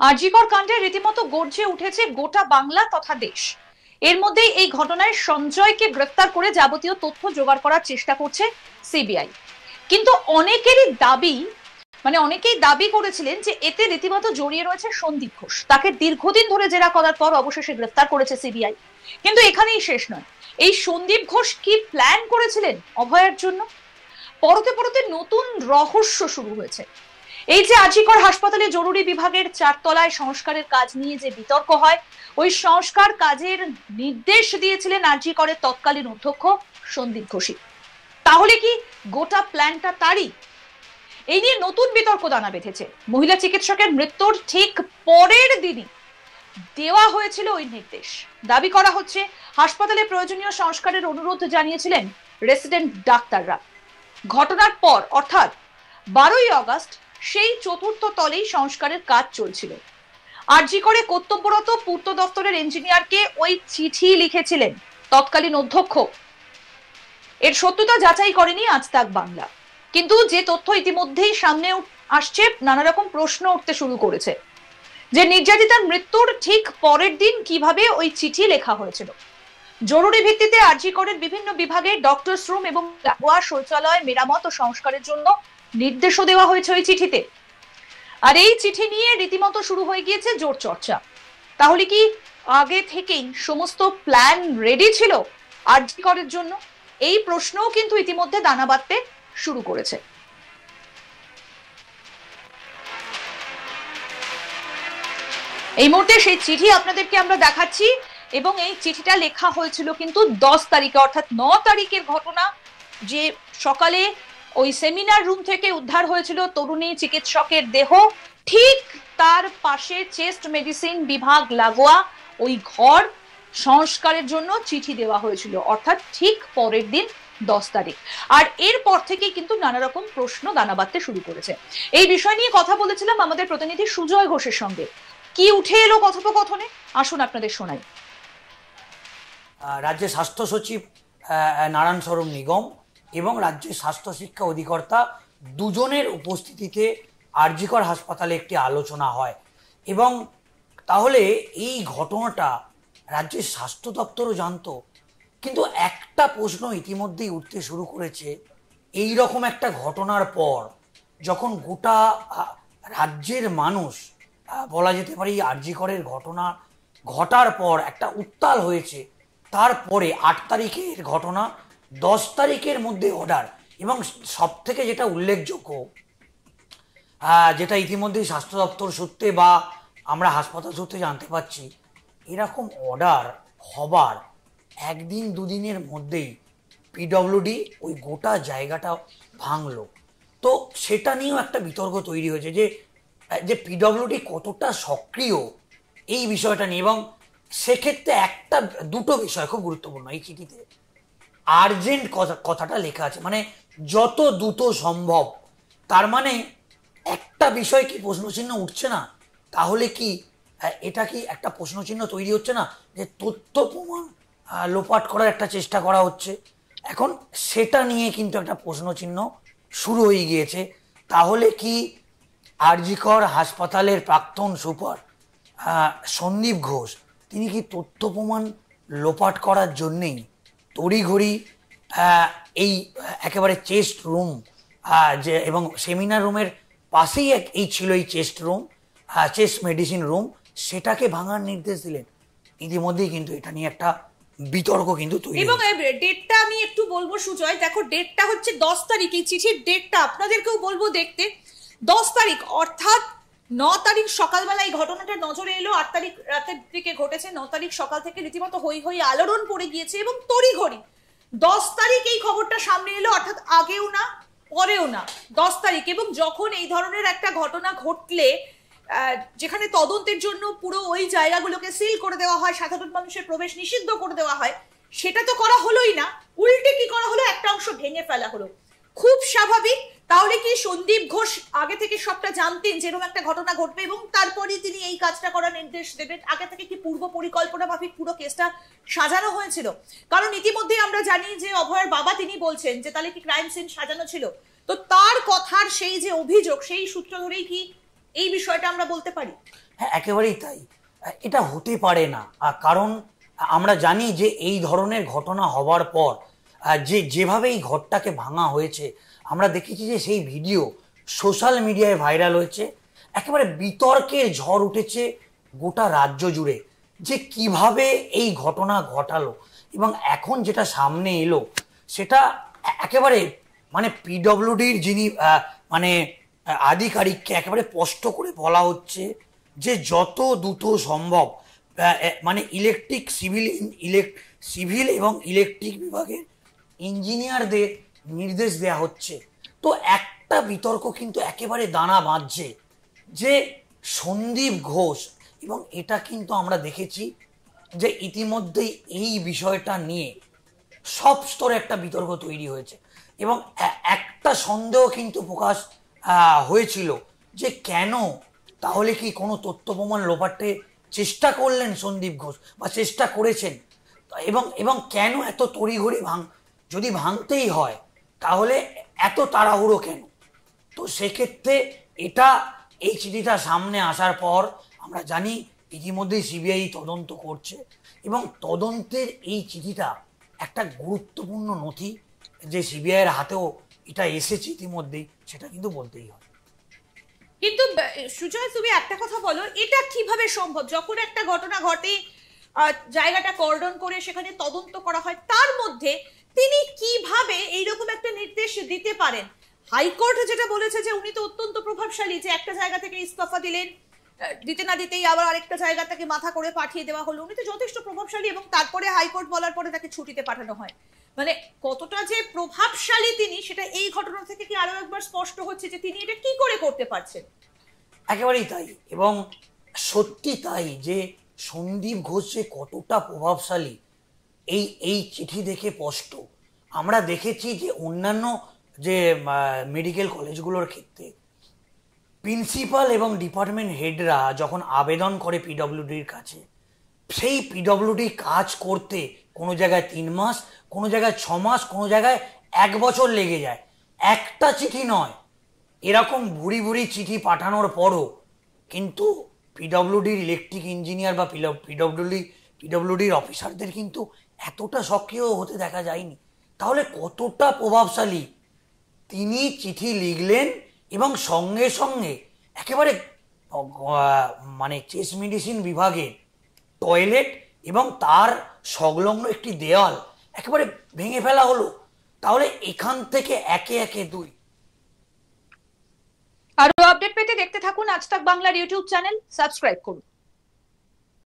আরজিকর কাণ্ডে রীতিমতো গর্জে উঠেছে গোটা বাংলা তথা দেশ। এর মধ্যে এই ঘটনায় সঞ্জয়কে গ্রেফতার করে যাবতীয় তথ্য জোগাড় করার চেষ্টা করছে সিবিআই। কিন্তু অনেকেই দাবি করেছিলেন যে এতে রীতিমতো জড়িয়ে রয়েছে সন্দীপ ঘোষ। তাকে দীর্ঘদিন ধরে জেরা করার পর অবশেষে গ্রেফতার করেছে সিবিআই। কিন্তু এখানেই শেষ নয়, এই সন্দীপ ঘোষ কি প্ল্যান করেছিলেন অভয়ার জন্য? পরতে পরতে নতুন রহস্য শুরু হয়েছে। এই যে আরজিকর হাসপাতালে জরুরি বিভাগের 4 তলায় সংস্কারের কাজ নিয়ে যে বিতর্ক হয়, ওই সংস্কার কাজের নির্দেশ দিয়েছিলেন আরজিকরের তৎকালীন অধ্যক্ষ সন্দীপ ঘোষই। তাহলে কি গোটা প্ল্যানটা তারই? এই নিয়ে নতুন বিতর্ক দানা বেঁধেছে। মহিলা চিকিৎসকের মৃত্যুর ঠিক পরের দিনই দেওয়া হয়েছিল ওই নির্দেশ। দাবি করা হচ্ছে হাসপাতালে প্রয়োজনীয় সংস্কারের অনুরোধ জানিয়েছিলেন রেসিডেন্ট ডাক্তাররা। ঘটনার পর অর্থাৎ 12ই আগস্ট সেই 4র্থ তলেই সংস্কারের কাজ চলছিল। আরজিকরে কর্তব্যরত পূর্ত দপ্তরের ইঞ্জিনিয়ারকে ওই চিঠি লিখেছিলেন তৎকালীন অধ্যক্ষ। এর সত্যতা যাচাই করেনি আজ তাক বাংলা, কিন্তু যে তথ্য ইতিমধ্যেই সামনে আসছে, নানা রকম প্রশ্ন উঠতে শুরু করেছে যে নির্যাতিতার মৃত্যুর ঠিক পরের দিন কিভাবে ওই চিঠি লেখা হয়েছিল। জরুরি ভিত্তিতে আরজিকরের বিভিন্ন বিভাগে ডক্টরস রুম এবং লাগোয়া শৌচালয় মেরামত ও সংস্কারের জন্য নির্দেশও দেওয়া হয়েছে ওই চিঠিতে। আর এই চিঠি নিয়ে রীতিমতো শুরু হয়ে গিয়েছে জোর চর্চা। তাহলে কি আগে থেকেই সমস্ত প্ল্যান রেডি ছিল আরজিকরের জন্য? এই প্রশ্নও কিন্তু ইতিমধ্যে দানা বাঁধতে শুরু করেছে। এই মুহূর্তে সেই চিঠি আপনাদেরকে আমরা দেখাচ্ছি, এবং এই চিঠিটা লেখা হয়েছিল কিন্তু 10 তারিখে, অর্থাৎ 9 তারিখের ঘটনা। যে সকালে ওই সেমিনার রুম থেকে উদ্ধার হয়েছিল তরুণী চিকিৎসকের দেহ, ঠিক তার পাশে চেস্ট মেডিসিন বিভাগ লাগোয়া ওই ঘর সংস্কারের জন্য চিঠি দেওয়া হয়েছিল, অর্থাৎ ঠিক পরের দিন 10 তারিখ। আর এরপর থেকে কিন্তু নানা রকম প্রশ্ন দানা বাঁধতে শুরু করেছে। এই বিষয় নিয়ে কথা বলেছিলাম আমাদের প্রতিনিধি সুজয় ঘোষের সঙ্গে। কি উঠে এলো কথোপকথনে, আসুন আপনাদের শোনাই। রাজ্যের স্বাস্থ্য সচিব নারায়ণ স্বরূপ নিগম এবং রাজ্যের স্বাস্থ্য শিক্ষা অধিকর্তা দুজনের উপস্থিতিতে আরজিকর হাসপাতালে একটি আলোচনা হয়, এবং তাহলে এই ঘটনাটা রাজ্যের স্বাস্থ্য দপ্তরও জানতো। কিন্তু একটা প্রশ্ন ইতিমধ্যেই উঠতে শুরু করেছে, এই রকম একটা ঘটনার পর যখন গোটা রাজ্যের মানুষ, বলা যেতে পারে আরজিকরের ঘটনা ঘটার পর একটা উত্তাল হয়েছে, তারপরে 8 তারিখের ঘটনা, 10 তারিখের মধ্যে অর্ডার। এবং সব থেকে যেটা উল্লেখযোগ্য, যেটা ইতিমধ্যেই স্বাস্থ্য দপ্তর সূত্রে বা আমরা হাসপাতাল সূত্রে জানতে পারছি, এরকম অর্ডার হবার 1 দিন 2 দিনের মধ্যেই পিডব্লিউডি ওই গোটা জায়গাটা ভাঙলো। তো সেটা নিয়েও একটা বিতর্ক তৈরি হয়েছে যে পিডব্লিউডি কতটা সক্রিয় এই বিষয়টা নিয়ে। এবং সেক্ষেত্রে দুটো বিষয় খুব গুরুত্বপূর্ণ এই চিঠিতে। আর্জেন্ট কথাটা লেখা আছে, মানে যত দ্রুত সম্ভব। তার মানে একটা বিষয় কি প্রশ্নচিহ্ন উঠছে না? তাহলে কি এটা কি একটা প্রশ্নচিহ্ন তৈরি হচ্ছে না যে তথ্য প্রমাণ লোপাট করার একটা চেষ্টা করা হচ্ছে? এখন সেটা নিয়ে কিন্তু একটা প্রশ্নচিহ্ন শুরু হয়ে গিয়েছে। তাহলে কি আরজিকর হাসপাতালের প্রাক্তন সুপার সন্দীপ ঘোষ, তিনি কি তথ্য প্রমাণ লোপাট করার জন্যেই তড়িঘড়ি এই একেবারে চেস্ট রুম যে এবং সেমিনার রুমের পাশেই এই ছিল এই chest room, chest medicine room, সেটাকে ভাঙার নির্দেশ দিলেন? ইতিমধ্যেই কিন্তু এটা নিয়ে একটা বিতর্ক কিন্তু তৈরি। এবং ডেটটা আমি একটু বলবো সুজয়, দেখো ডেটটা হচ্ছে 10 তারিখ। এই চিঠির ডেটটা আপনাদেরকেও বলবো দেখতে। 10 তারিখ অর্থাৎ 9 তারিখ সকালবেলা এই ঘটনাটা নজরে এলো, 8 তারিখ রাতের দিকে ঘটেছে। 9 তারিখ সকাল থেকে রীতিমতো হই হই আলোড়ন পড়ে গিয়েছে এবং তড়িঘড়ি 10 তারিখ এই খবরটা সামনে এলো, অর্থাৎ আগেও না পরেও না, 10 তারিখ। এবং যখন এই ধরনের একটা ঘটনা ঘটলে, যেখানে তদন্তের জন্য পুরো ওই জায়গাগুলোকে সিল করে দেওয়া হয়, সাধারণ মানুষের প্রবেশ নিষিদ্ধ করে দেওয়া হয়, সেটা তো করা হলোই না, উল্টে কি করা হলো, একটা অংশ ভেঙে ফেলা হলো। খুব স্বাভাবিক। তাহলে কি সন্দীপ ঘোষ আগে থেকে সবটা জানতেন যে এরকম একটা ঘটনা ঘটবে এবং তারপরে তিনি এই কাজটা করার নির্দেশ দেবেন? আগে থেকে কি পূর্ব পরিকল্পনা মাফিক পুরো কেসটা সাজানো হয়েছিল? কারণ ইতিমধ্যে আমরা জানি যে অভয়ের বাবা তিনি বলছেন যে তাহলে কি ক্রাইম সিন সাজানো ছিল। তো তার কথার সেই যে অভিযোগ, সেই সূত্র ধরেই কি এই বিষয়টা আমরা বলতে পারি? হ্যাঁ, একেবারেই তাই। এটা হতে পারে না, কারণ আমরা জানি যে এই ধরনের ঘটনা হবার পর যেভাবে এই ঘরটাকে ভাঙা হয়েছে, আমরা দেখেছি যে সেই ভিডিও সোশ্যাল মিডিয়ায় ভাইরাল হয়েছে, একেবারে বিতর্কের ঝড় উঠেছে গোটা রাজ্য জুড়ে যে কিভাবে এই ঘটনা ঘটালো। এবং এখন যেটা সামনে এলো সেটা একেবারে মানে পিডব্লিউডির যিনি মানে আধিকারিককে একেবারে স্পষ্ট করে বলা হচ্ছে যে যত দ্রুত সম্ভব মানে সিভিল এবং ইলেকট্রিক বিভাগের ইঞ্জিনিয়ারদের নির্দেশ দেয়া হচ্ছে। তো একটা বিতর্ক কিন্তু একেবারে দানা বাঁধছে যে সন্দীপ ঘোষ, এবং এটা কিন্তু আমরা দেখেছি যে ইতিমধ্যেই এই বিষয়টা নিয়ে সব স্তরে একটা বিতর্ক তৈরি হয়েছে, এবং একটা সন্দেহ কিন্তু প্রকাশ হয়েছিল যে কেন, তাহলে কি কোনো তথ্য প্রমাণ লোপাটে চেষ্টা করলেন সন্দীপ ঘোষ বা চেষ্টা করেছেন, এবং এবং কেন এত তড়িঘড়ি যদি ভাঙতেই হয় তাহলে এত তাড়াহুড়ো কেন। তো সেক্ষেত্রে এই চিঠিটা সামনে আসার পর আমরা জানি ইতিমধ্যেই সিবিআই তদন্ত করছে, এবং তদন্তের এই চিঠিটা একটা গুরুত্বপূর্ণ নথি যে সিবিআই এর হাতেও এটা এসেছে ইতিমধ্যেই, সেটা কিন্তু বলতেই হয়। কিন্তু সুজয়, তুমি একটা কথা বলো, এটা কিভাবে সম্ভব যখন একটা ঘটনা ঘটে, জায়গাটা কর্ডন করে সেখানে তদন্ত করা হয়, তার মধ্যে তিনি কিভাবে এইরকম একটা নির্দেশ দিতে পারেন? হাইকোর্ট যেটা বলেছে যে উনি তো অত্যন্ত প্রভাবশালী, যে একটা জায়গা থেকে ইস্তফা দিলেন, দিতে না দিতেই আবার আরেকটা জায়গা থেকে মাথা করে পাঠিয়ে দেওয়া হলো, উনি তো যথেষ্ট প্রভাবশালী, এবং তারপরে হাইকোর্ট বলার পরে তাকে ছুটিতে পাঠানো হয়। মানে কতটা যে প্রভাবশালী তিনি, সেটা এই ঘটনা থেকে কি আরো একবার স্পষ্ট হচ্ছে যে তিনি এটা কি করে করতে পারছেন। একেবারেই তাই, এবং সত্যি তাই যে সন্দীপ ঘোষ যে কতটা প্রভাবশালী এই চিঠি দেখে স্পষ্ট। আমরা দেখেছি যে অন্যান্য যে মেডিকেল কলেজগুলোর ক্ষেত্রে প্রিন্সিপাল এবং ডিপার্টমেন্ট হেডরা যখন আবেদন করে পিডব্লিউডির কাছে, সেই পিডব্লিউডি কাজ করতে কোনো জায়গায় 3 মাস, কোনো জায়গায় 6 মাস, কোনো জায়গায় 1 বছর লেগে যায়। একটা চিঠি নয়, এরকম ভুরি ভুরি চিঠি পাঠানোর পরও কিন্তু পিডব্লিউডির ইলেকট্রিক ইঞ্জিনিয়ার বা পিডব্লিউডির অফিসারদের কিন্তু এতটা সক্রিয় হতে দেখা যায়নি। তাহলে কতটা প্রভাবশালী, তিনি চিঠি লিখলেন এবং সঙ্গে সঙ্গে একেবারে মানে চেস্ট মেডিসিন বিভাগের টয়লেট এবং তার সংলগ্ন একটি দেওয়াল একেবারে ভেঙে ফেলা হলো। তাহলে এখান থেকে একে একে 2। আরো আপডেট পেতে দেখতে থাকুন আজ তাক বাংলার ইউটিউব চ্যানেল, সাবস্ক্রাইব করুন।